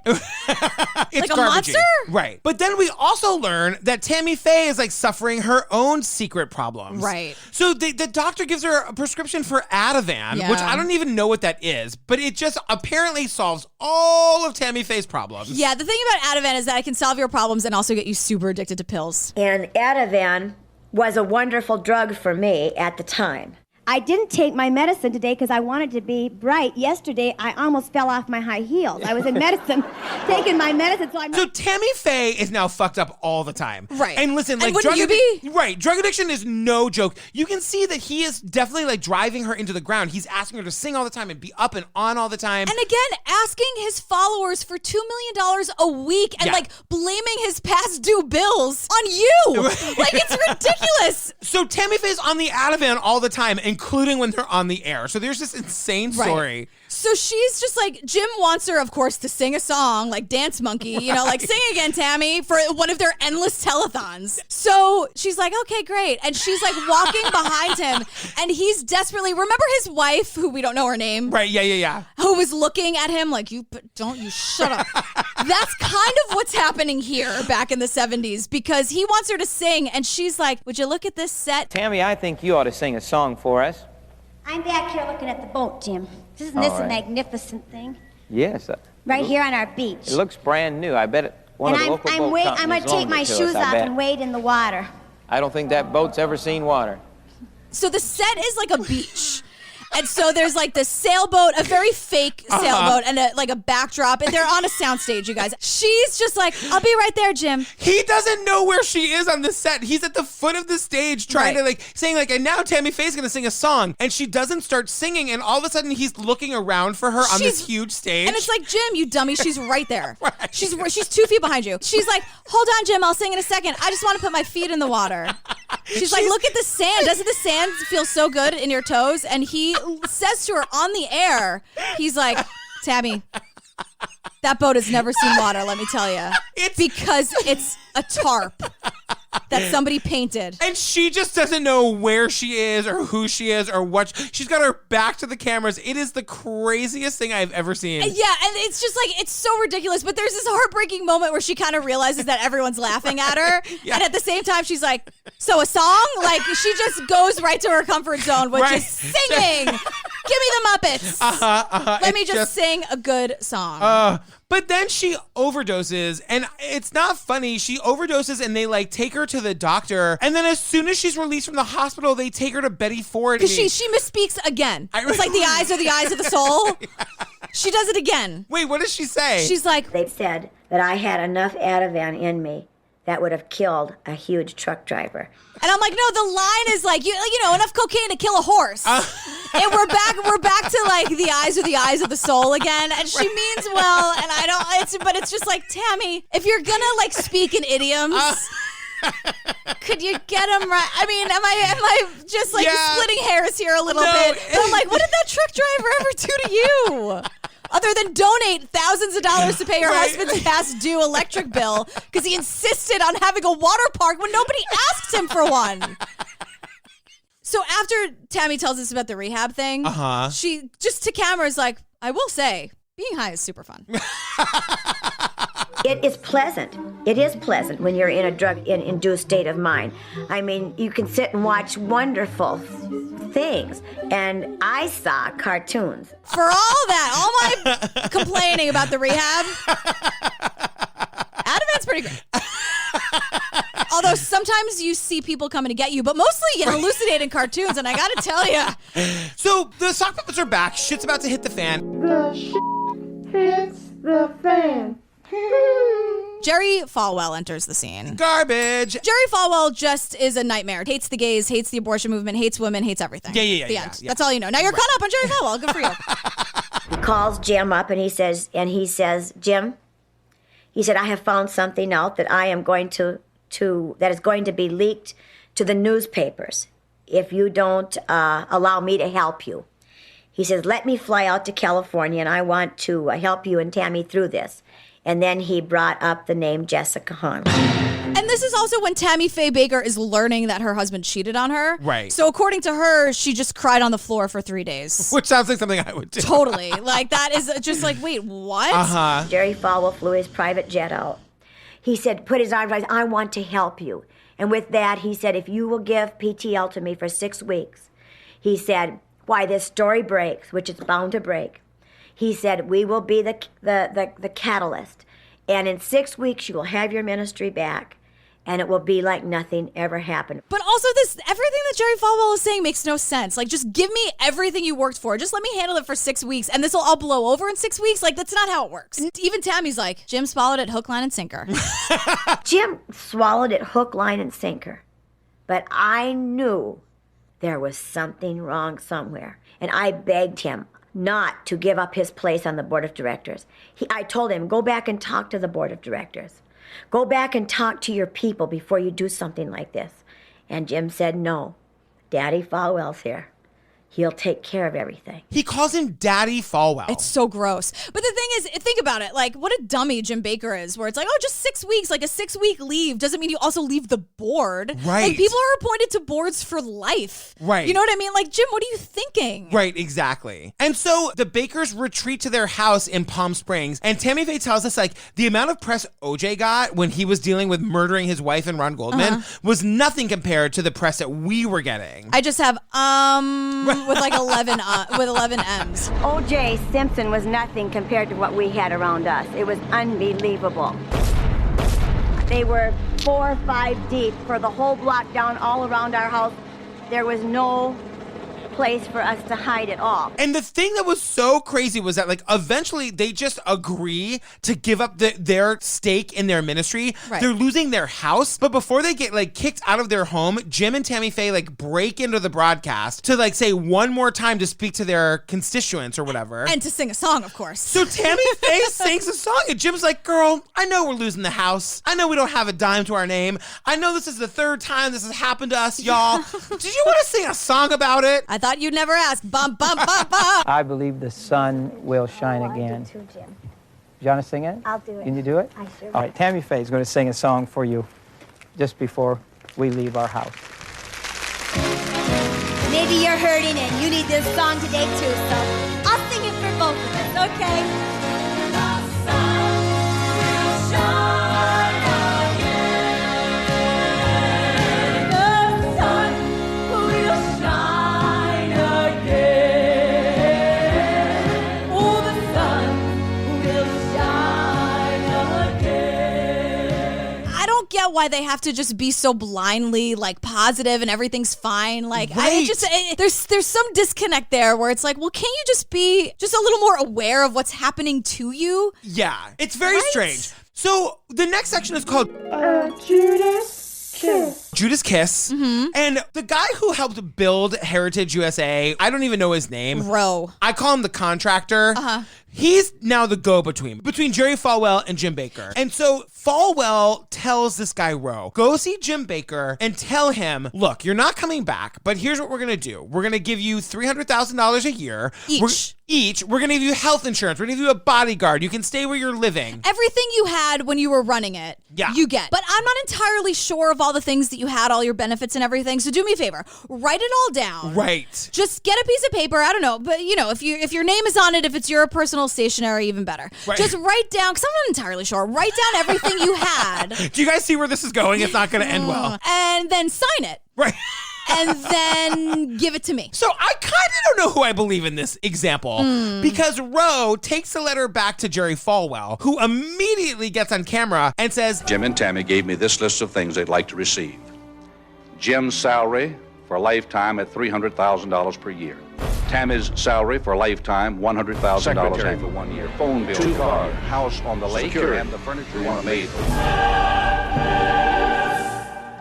It's like a garbagey. monster? Right. But then we also learn that Tammy Faye is, like, suffering her own secret problems. Right. So the doctor gives her a prescription for Ativan, which I don't even know what that is, but it just apparently solves all of Tammy Faye's problems. Yeah, the thing about Ativan is that it can solve your problems and also get you super addicted to pills. And Ativan was a wonderful drug for me at the time. I didn't take my medicine today because I wanted to be bright. Yesterday, I almost fell off my high heels. I was in medicine, taking my medicine, so I'm not... So Tammy Faye is now fucked up all the time. Right. And listen, like, wouldn't you be? Right. Drug addiction is no joke. You can see that he is definitely, like, driving her into the ground. He's asking her to sing all the time and be up and on all the time. And again, asking his followers for $2 million a week and, like, blaming his past due bills on you. Like, it's ridiculous. So Tammy Faye's on the Ativan all the time, including when they're on the air. So there's this insane story. Right. So she's just like, Jim wants her, of course, to sing a song, like Dance Monkey, like, sing again, Tammy, for one of their endless telethons. So she's like, okay, great. And she's like walking behind him, and he's desperately, remember his wife, who we don't know her name? Right, yeah. Who was looking at him like, you shut up. That's kind of what's happening here back in the 70s, because he wants her to sing, and she's like, would you look at this set? Tammy, I think you ought to sing a song for us. I'm back here looking at the boat, Jim. Isn't this a magnificent thing? Yes. Right here on our beach. It looks brand new. I bet one of the local boat companies I'm going to take my shoes off and wade in the water. I don't think that boat's ever seen water. So the set is like a beach. And so there's like this sailboat, a very fake sailboat, and a backdrop. And they're on a soundstage, you guys. She's just like, I'll be right there, Jim. He doesn't know where she is on the set. He's at the foot of the stage trying to saying and now Tammy Faye's going to sing a song. And she doesn't start singing. And all of a sudden he's looking around for her on this huge stage. And it's like, Jim, you dummy, she's right there. Right. She's 2 feet behind you. She's like, hold on, Jim, I'll sing in a second. I just want to put my feet in the water. She's like, look at the sand. Doesn't the sand feel so good in your toes? And he says to her on the air, he's like, Tammy, that boat has never seen water, let me tell you. Because it's a tarp that somebody painted. And she just doesn't know where she is or who she is or what. She's got her back to the cameras. It is the craziest thing I've ever seen. Yeah, and it's just like, it's so ridiculous. But there's this heartbreaking moment where she kind of realizes that everyone's laughing at her. And at the same time, she's like, so a song? Like, she just goes right to her comfort zone, which is singing. Give me the Muppets. Let me just sing a good song. But then she overdoses, and it's not funny. She overdoses, and they take her to the doctor. And then as soon as she's released from the hospital, they take her to Betty Ford. Because she misspeaks again. It's like the eyes are the eyes of the soul. She does it again. Wait, what does she say? She's like, They've said that I had enough Ativan in me that would have killed a huge truck driver. And I'm like, no, the line is like, you know, enough cocaine to kill a horse. And we're back to like the eyes are the eyes of the soul again. And she means well, and but it's just like, Tammy, if you're gonna like speak in idioms, could you get them right? I mean, am I just like splitting hairs here a little bit? But I'm like, what did that truck driver ever do to you? Other than donate thousands of dollars to pay her husband's past due electric bill because he insisted on having a water park when nobody asked him for one. So after Tammy tells us about the rehab thing, she just to camera is like, I will say, being high is super fun. It is pleasant. It is pleasant when you're in a drug-induced state of mind. I mean, you can sit and watch wonderful things. And I saw cartoons. For all my complaining about the rehab, Ativan's pretty great. Although sometimes you see people coming to get you, but mostly you hallucinate in cartoons, and I gotta tell you. So the sock puppets are back. Shit's about to hit the fan. The shit hits the fan. Jerry Falwell enters the scene. Garbage. Jerry Falwell just is a nightmare. Hates the gays, hates the abortion movement, hates women, hates everything. Yeah. The end. That's all you know. Now you're caught up on Jerry Falwell. Good for you. He calls Jim up and he says, Jim, he said, I have found something out that I am going that is going to be leaked to the newspapers if you don't allow me to help you. He says, let me fly out to California and I want to help you and Tammy through this. And then he brought up the name Jessica Hahn. And this is also when Tammy Faye Bakker is learning that her husband cheated on her. Right. So according to her, she just cried on the floor for 3 days. Which sounds like something I would do. Totally. Like that is just like, wait, what? Jerry Falwell flew his private jet out. He said, put his arms out, I want to help you. And with that, he said, if you will give PTL to me for 6 weeks, he said, why this story breaks, which it's bound to break. He said, we will be the catalyst. And in 6 weeks, you will have your ministry back. And it will be like nothing ever happened. But also everything that Jerry Falwell is saying makes no sense. Like, just give me everything you worked for. Just let me handle it for 6 weeks. And this will all blow over in 6 weeks. Like, that's not how it works. And even Tammy's like, Jim swallowed it hook, line, and sinker. Jim swallowed it hook, line, and sinker. But I knew there was something wrong somewhere. And I begged him not to give up his place on the board of directors. I told him, go back and talk to the board of directors. Go back and talk to your people before you do something like this. And Jim said, no, Daddy Falwell's here. He'll take care of everything. He calls him Daddy Falwell. It's so gross. But the thing is, think about it. Like, what a dummy Jim Bakker is, where it's like, oh, just 6 weeks, like a 6-week leave doesn't mean you also leave the board. Right. Like, people are appointed to boards for life. Right. You know what I mean? Like, Jim, what are you thinking? Right, exactly. And so the Bakkers retreat to their house in Palm Springs, and Tammy Faye tells us, like, the amount of press OJ got when he was dealing with murdering his wife and Ron Goldman was nothing compared to the press that we were getting. I just have, with like 11 M's. O.J. Simpson was nothing compared to what we had around us. It was unbelievable. They were 4 or 5 deep for the whole block down all around our house. There was no place for us to hide at all. And the thing that was so crazy was that, like, eventually they just agree to give up their stake in their ministry. Right. They're losing their house, but before they get, like, kicked out of their home, Jim and Tammy Faye, like, break into the broadcast to, like, say one more time to speak to their constituents or whatever. And to sing a song, of course. So Tammy Faye sings a song, and Jim's like, girl, I know we're losing the house. I know we don't have a dime to our name. I know this is the 3rd time this has happened to us, y'all. Did you want to sing a song about it? I thought you'd never ask. Bum, bum, bum, bum. I believe the sun will shine again. I do too, Jim. You want to sing it? I'll do it. Can you do it? I sure All right, Tammy Faye is going to sing a song for you just before we leave our house. Maybe you're hurting and you need this song today too, so I'll sing it for both of us, okay? The sun will shine again. The sun will shine again. Oh, the sun will shine again. I don't get why they have to just be so blindly like positive and everything's fine. Like there's some disconnect there where it's like, well, can't you just be just a little more aware of what's happening to you? Yeah, it's very strange. So the next section is called Judas Kiss. Judas Kiss. And the guy who helped build Heritage USA, I don't even know his name. Roe. I call him the contractor. He's now the go-between between Jerry Falwell and Jim Bakker. And so Falwell tells this guy, Roe, go see Jim Bakker and tell him, look, you're not coming back, but here's what we're going to do. We're going to give you $300,000 a year. Each. We're going to give you health insurance. We're going to give you a bodyguard. You can stay where you're living. Everything you had when you were running it, you get. But I'm not entirely sure of all the things that you had, all your benefits and everything. So do me a favor. Write it all down. Right. Just get a piece of paper. I don't know. But, you know, if your name is on it, if it's your personal stationery, even better. Right. Just write down, because I'm not entirely sure. Write down everything you had. Do you guys see where this is going? It's not going to end well. And then sign it. Right. And then give it to me. So I kind of don't know who I believe in this example because Roe takes the letter back to Jerry Falwell, who immediately gets on camera and says, Jim and Tammy gave me this list of things they'd like to receive. Jim's salary for a lifetime at $300,000 per year. Tammy's salary for a lifetime, $100,000 for 1 year. Phone bill, 2 cars, house on the lake, and the furniture you want made.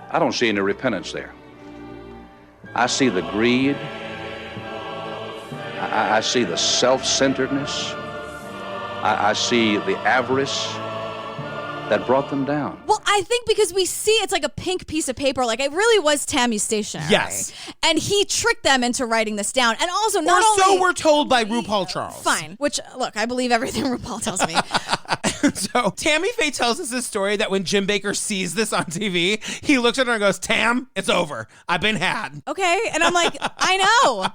I don't see any repentance there. I see the greed. I see the self-centeredness. I see the avarice that brought them down. Well, I think because we see it's like a pink piece of paper, like it really was Tammy's stationery. Yes. And he tricked them into writing this down. And also not only... so we're told by RuPaul Charles. Fine. Which, look, I believe everything RuPaul tells me. So Tammy Faye tells us this story that when Jim Bakker sees this on TV, he looks at her and goes, Tam, it's over. I've been had. Okay. And I'm like, I know.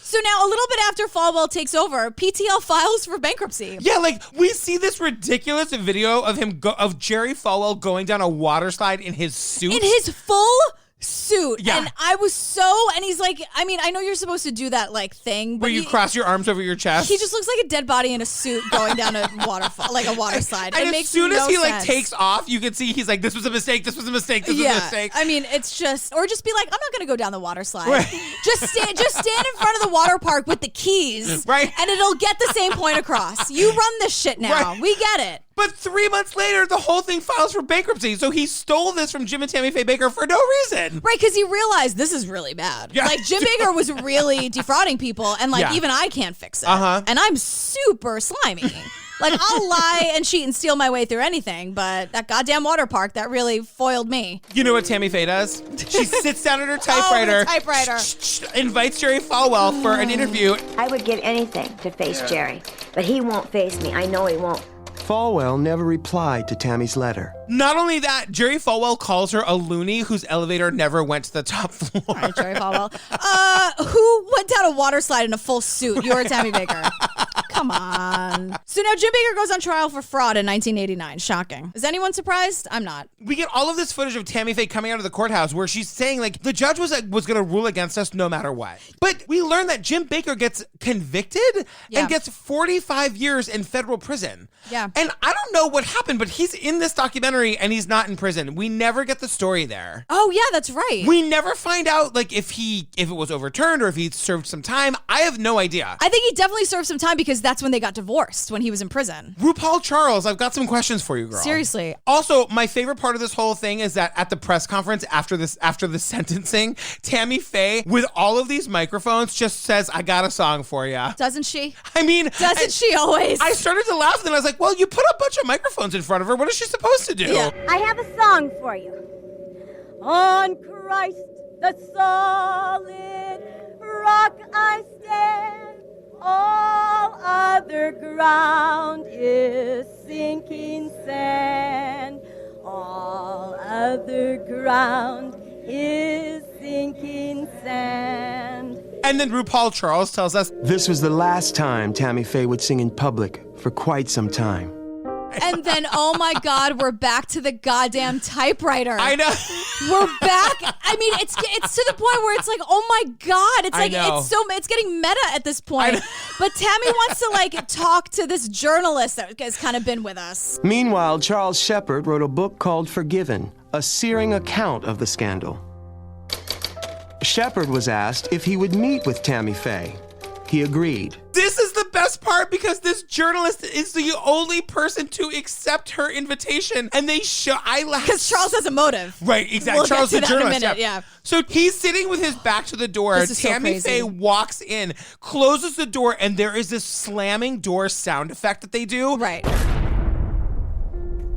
So now, a little bit after Falwell takes over, PTL files for bankruptcy. Yeah, like we see this ridiculous video of of Jerry Falwell going down a water slide in his suit. In his full suit. Yeah. And I was and he's like, I mean, I know you're supposed to do that like thing. Where you cross your arms over your chest. He just looks like a dead body in a suit going down a waterfall, like a water slide. And it as makes soon as he sense. takes off, you can see he's like, this was a mistake, this was a mistake, this was a mistake. I mean, it's just, or just be like, I'm not going to go down the water slide. Right. Just stand in front of the water park with the keys. Right. And it'll get the same point across. You run this shit now. Right. We get it. But 3 months later, the whole thing files for bankruptcy. So he stole this from Jim and Tammy Faye Bakker for no reason. Right, because he realized this is really bad. Yeah. Like, Jim Bakker was really defrauding people, and, like, even I can't fix it. And I'm super slimy. Like, I'll lie and cheat and steal my way through anything, but that goddamn water park, that really foiled me. You know what Tammy Faye does? She sits down at her typewriter, invites Jerry Falwell for an interview. I would give anything to face Jerry, but he won't face me. I know he won't. Falwell never replied to Tammy's letter. Not only that, Jerry Falwell calls her a loony whose elevator never went to the top floor. All right, Jerry Falwell. Who went down a water slide in a full suit? You or Tammy Bakker? Come on. So now Jim Bakker goes on trial for fraud in 1989. Shocking. Is anyone surprised? I'm not. We get all of this footage of Tammy Faye coming out of the courthouse where she's saying, like, the judge was going to rule against us no matter what. But we learn that Jim Bakker gets convicted and gets 45 years in federal prison. Yeah. And I don't know what happened, but he's in this documentary and he's not in prison. We never get the story there. Oh, yeah, that's right. We never find out, like, if it was overturned or if he served some time. I have no idea. I think he definitely served some time because that's when they got divorced, when he was in prison. RuPaul Charles, I've got some questions for you, girl. Seriously. Also, my favorite part of this whole thing is that at the press conference after the sentencing, Tammy Faye, with all of these microphones, just says, I got a song for you. Doesn't she? I mean... Doesn't she always? I started to laugh and I was like, well, you put a bunch of microphones in front of her. What is she supposed to do? Yeah. I have a song for you. On Christ the solid rock I stand, all other ground is sinking sand. All other ground is sinking sand. And then RuPaul Charles tells us, this was the last time Tammy Faye would sing in public for quite some time. And then, oh my God, we're back to the goddamn typewriter. I know. We're back. I mean, it's to the point where it's like, oh my God, it's like it's getting meta at this point. But Tammy wants to like talk to this journalist that has kind of been with us. Meanwhile, Charles Shepard wrote a book called Forgiven, a searing account of the scandal. Shepard was asked if he would meet with Tammy Faye. He agreed. This is the best part because this journalist is the only person to accept her invitation, and they show. Because Charles has a motive, right? Exactly. We'll Charles get the to that journalist. in a minute, yeah. So he's sitting with his back to the door. This is so Tammy crazy. Faye walks in, closes the door, and there is this slamming door sound effect that they do. Right.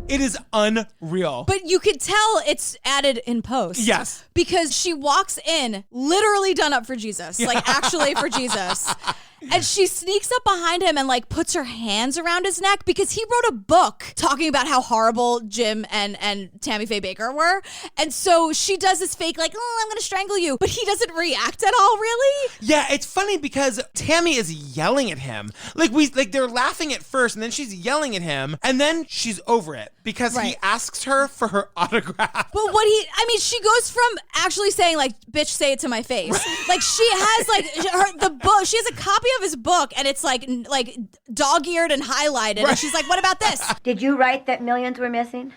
It is unreal. But you could tell it's added in post. Yes. Because she walks in, literally done up for Jesus. Like, actually for Jesus. And she sneaks up behind him and like puts her hands around his neck because he wrote a book talking about how horrible Jim and Tammy Faye Bakker were. And so she does this fake like, oh, I'm going to strangle you. But he doesn't react at all, really. Yeah, it's funny because Tammy is yelling at him. Like they're laughing at first and then she's yelling at him and then she's over it because he asks her for her autograph. But she goes from actually saying like, bitch, say it to my face. Like she has like the book, she has a copy of his book and it's like dog-eared and highlighted. And she's like, what about this? Did you write that millions were missing?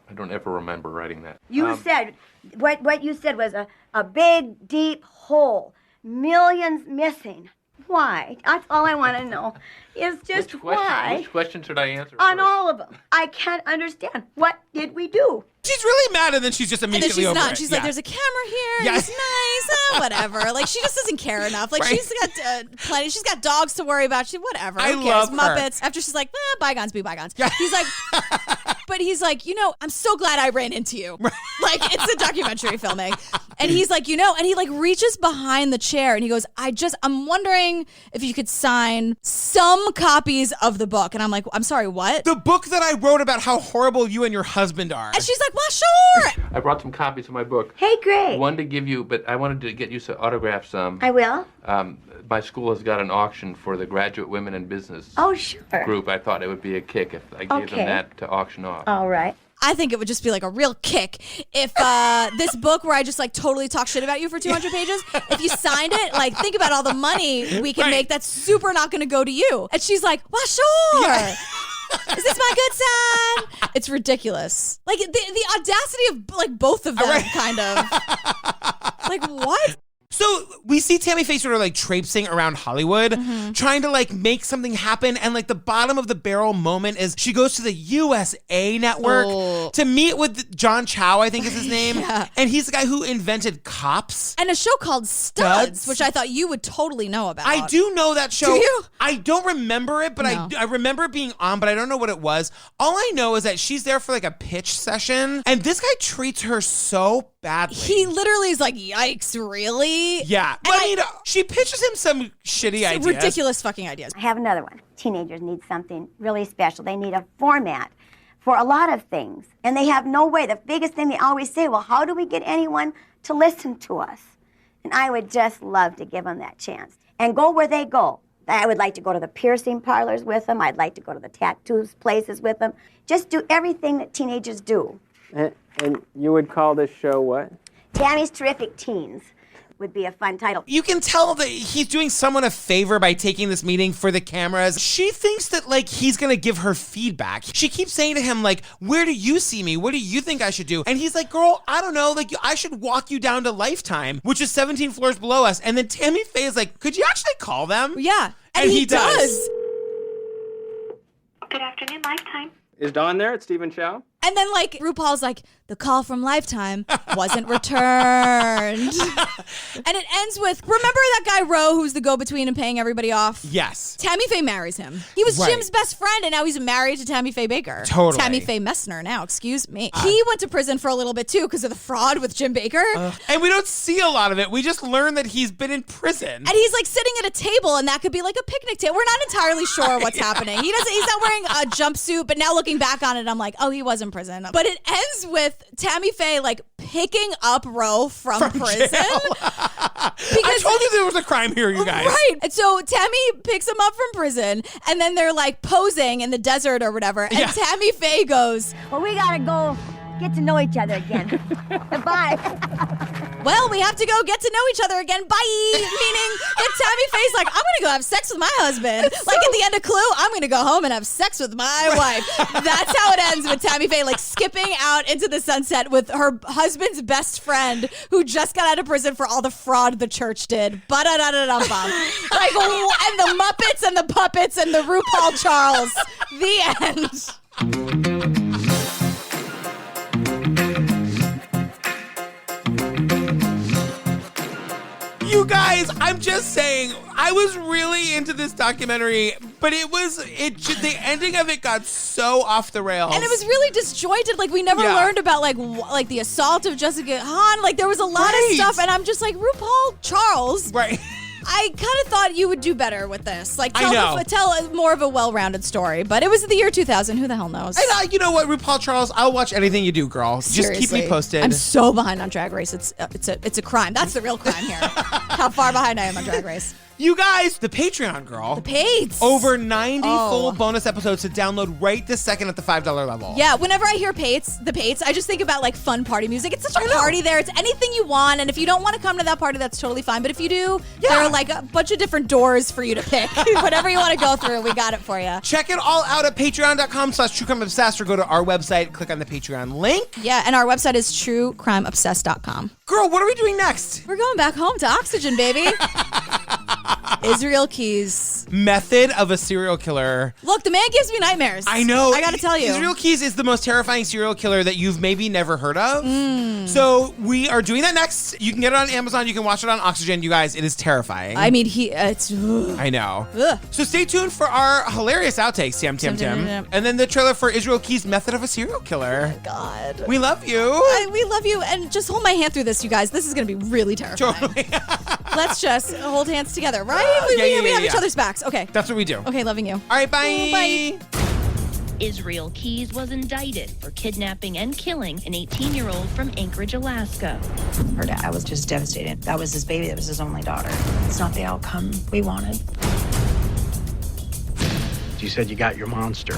I don't ever remember writing that. You said, what you said was a big, deep hole. Millions missing. Why? That's all I want to know. Is just why. Which question should I answer? On all of them. I can't understand. What did we do? She's really mad and then she's just immediately over it. She's like, there's a camera here. It's nice. Whatever. Like, she just doesn't care enough. Like, she's got plenty. She's got dogs to worry about. Whatever. Who cares? Muppets. After she's like, bygones be bygones. He's like, but he's like, I'm so glad I ran into you. Like, it's a documentary filming. And he's like, and he like reaches behind the chair and he goes, I'm wondering if you could sign some copies of the book. And I'm like, I'm sorry, what? The book that I wrote about how horrible you and your husband are. And she's like, well, sure. I brought some copies of my book. Hey, great. One to give you, but I wanted to get you to autograph some. I will. My school has got an auction for the Graduate Women in Business group. I thought it would be a kick if I gave them that to auction off. All right. I think it would just be like a real kick if this book where I just like totally talk shit about you for 200 pages, if you signed it, like think about all the money we can make that's super not going to go to you. And she's like, well, sure. Yeah. Is this my good son? It's ridiculous. Like the audacity of like both of them kind of. Like what? So we see Tammy Faye sort of like traipsing around Hollywood, trying to like make something happen. And like the bottom of the barrel moment is she goes to the USA Network to meet with John Chow, I think is his name. And he's the guy who invented Cops. And a show called Studs, which I thought you would totally know about. I do know that show. Do you? I don't remember it, but I remember it being on, but I don't know what it was. All I know is that she's there for like a pitch session. And this guy treats her so badly. He literally is like, yikes, really? Yeah. But I mean, she pitches him some shitty ideas. Ridiculous fucking ideas. I have another one. Teenagers need something really special. They need a format for a lot of things. And they have no way. The biggest thing they always say, well, how do we get anyone to listen to us? And I would just love to give them that chance. And go where they go. I would like to go to the piercing parlors with them. I'd like to go to the tattoo places with them. Just do everything that teenagers do. And you would call this show what? Tammy's Terrific Teens would be a fun title. You can tell that he's doing someone a favor by taking this meeting for the cameras. She thinks that like he's gonna give her feedback. She keeps saying to him like, where do you see me? What do you think I should do? And he's like, girl, I don't know. Like I should walk you down to Lifetime, which is 17 floors below us. And then Tammy Faye is like, could you actually call them? Yeah. And he does. Good afternoon, Lifetime. Is Dawn there? It's Stephen Chow. And then, like, RuPaul's like, the call from Lifetime wasn't returned. And it ends with, remember that guy, Ro, who's the go-between and paying everybody off? Yes. Tammy Faye marries him. He was Jim's best friend, and now he's married to Tammy Faye Bakker. Totally. Tammy Faye Messner now, excuse me. He went to prison for a little bit, too, because of the fraud with Jim Bakker. And we don't see a lot of it. We just learn that he's been in prison. And he's, like, sitting at a table, and that could be, like, a picnic table. We're not entirely sure what's happening. He's not wearing a jumpsuit, but now looking back on it, I'm like, oh, he was in prison. But it ends with Tammy Faye like picking up Ro from prison. I told you there was a crime here, you guys. Right. And so Tammy picks him up from prison, and then they're like posing in the desert or whatever. And Tammy Faye goes, well, we gotta go get to know each other again. Bye. well, we have to go get to know each other again. Bye. Meaning that Tammy Faye's like, I'm going to go have sex with my husband. At the end of Clue, I'm going to go home and have sex with my wife. That's how it ends with Tammy Faye, like skipping out into the sunset with her husband's best friend who just got out of prison for all the fraud the church did. Ba-da-da-da-dum-bum. Like, and the Muppets and the puppets and the RuPaul Charles. The end. You guys, I'm just saying, I was really into this documentary, but the ending of it got so off the rails. And it was really disjointed. Like, we never learned about, like the assault of Jessica Hahn. Like, there was a lot of stuff, and I'm just like, RuPaul Charles. Right. I kind of thought you would do better with this. Like, tell more of a well-rounded story. But it was the year 2000. Who the hell knows? And you know what, RuPaul Charles, I'll watch anything you do, girl. Seriously. Just keep me posted. I'm so behind on Drag Race. It's a crime. That's the real crime here. How far behind I am on Drag Race. You guys, the Patreon, girl. The Pates. Over 90 full bonus episodes to download right this second at the $5 level. Yeah, whenever I hear the Pates, I just think about like fun party music. It's such a party there. It's anything you want. And if you don't want to come to that party, that's totally fine. But if you do, there are like a bunch of different doors for you to pick. Whatever you want to go through, we got it for you. Check it all out at patreon.com/truecrimeobsessed or go to our website, click on the Patreon link. Yeah, and our website is truecrimeobsessed.com. Girl, what are we doing next? We're going back home to Oxygen, baby. Israel Keys. Method of a serial killer. Look, the man gives me nightmares. I know. I gotta tell you. Israel Keys is the most terrifying serial killer that you've maybe never heard of. So we are doing that next. You can get it on Amazon. You can watch it on Oxygen. You guys, it is terrifying. I mean, it's... I know. Ugh. So stay tuned for our hilarious outtakes, Tim. And then the trailer for Israel Keys' Method of a Serial Killer. Oh my God. We love you. We love you. And just hold my hand through this, you guys. This is going to be really terrifying. Totally. Let's just hold hands together, right? We have each other's backs. Okay. That's what we do. Okay, loving you. All right, bye. Bye. Israel Keys was indicted for kidnapping and killing an 18-year-old from Anchorage, Alaska. Her dad was just devastated. That was his baby. That was his only daughter. It's not the outcome we wanted. You said you got your monster.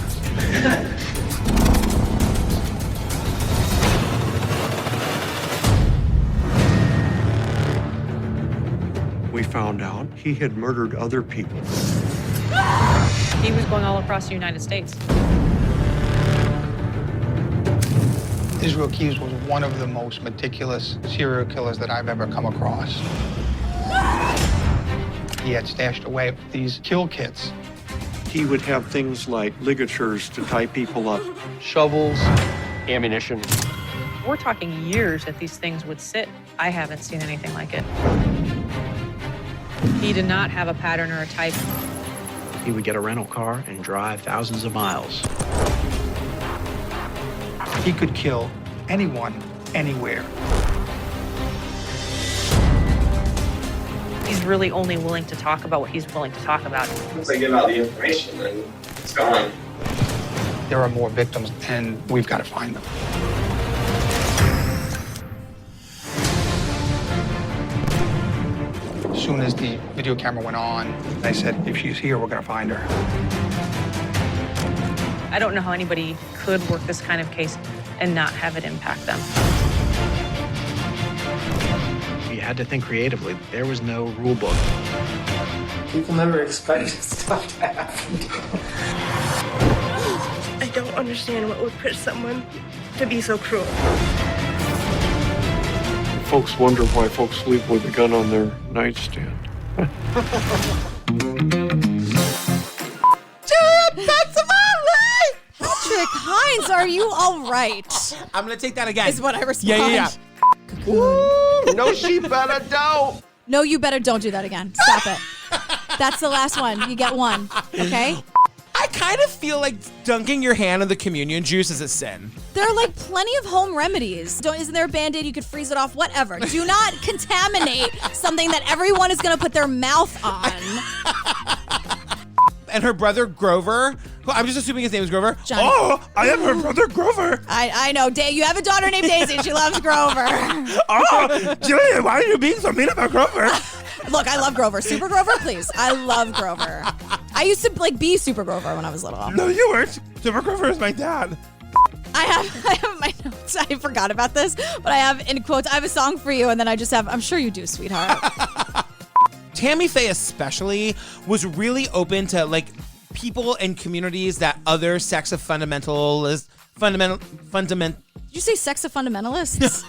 We found out he had murdered other people. He was going all across the United States. Israel Keys was one of the most meticulous serial killers that I've ever come across. He had stashed away these kill kits. He would have things like ligatures to tie people up, shovels, ammunition. We're talking years that these things would sit. I haven't seen anything like it. He did not have a pattern or a type. He would get a rental car and drive thousands of miles. He could kill anyone, anywhere. He's really only willing to talk about what he's willing to talk about. Once I give out the information, then it's gone. There are more victims, and we've got to find them. As soon as the video camera went on, I said, if she's here, we're going to find her. I don't know how anybody could work this kind of case and not have it impact them. You had to think creatively. There was no rule book. People never expected stuff to happen. I don't understand what would push someone to be so cruel. Folks wonder why folks sleep with a gun on their nightstand. Patrick Hines, are you all right? I'm going to take that again. Is what I respond. Yeah. Ooh, no, she better don't. No, you better don't do that again. Stop it. That's the last one. You get one, okay? I kind of feel like dunking your hand in the communion juice is a sin. There are like plenty of home remedies. Isn't there a Band-Aid? You could freeze it off, whatever. Do not contaminate something that everyone is going to put their mouth on. and her brother Grover, who I'm just assuming his name is Grover. Johnny. Oh, I am her brother Grover. I know. You have a daughter named Daisy and she loves Grover. Oh, Julian, why are you being so mean about Grover? Look, I love Grover. Super Grover, please. I love Grover. I used to be Super Grover when I was little. No, you weren't. Super Grover is my dad. I have my notes. I forgot about this, but I have in quotes, I have a song for you, and then I just have, I'm sure you do, sweetheart. Tammy Faye especially was really open to like people and communities that other sects of fundamental. Did you say sex of fundamentalists?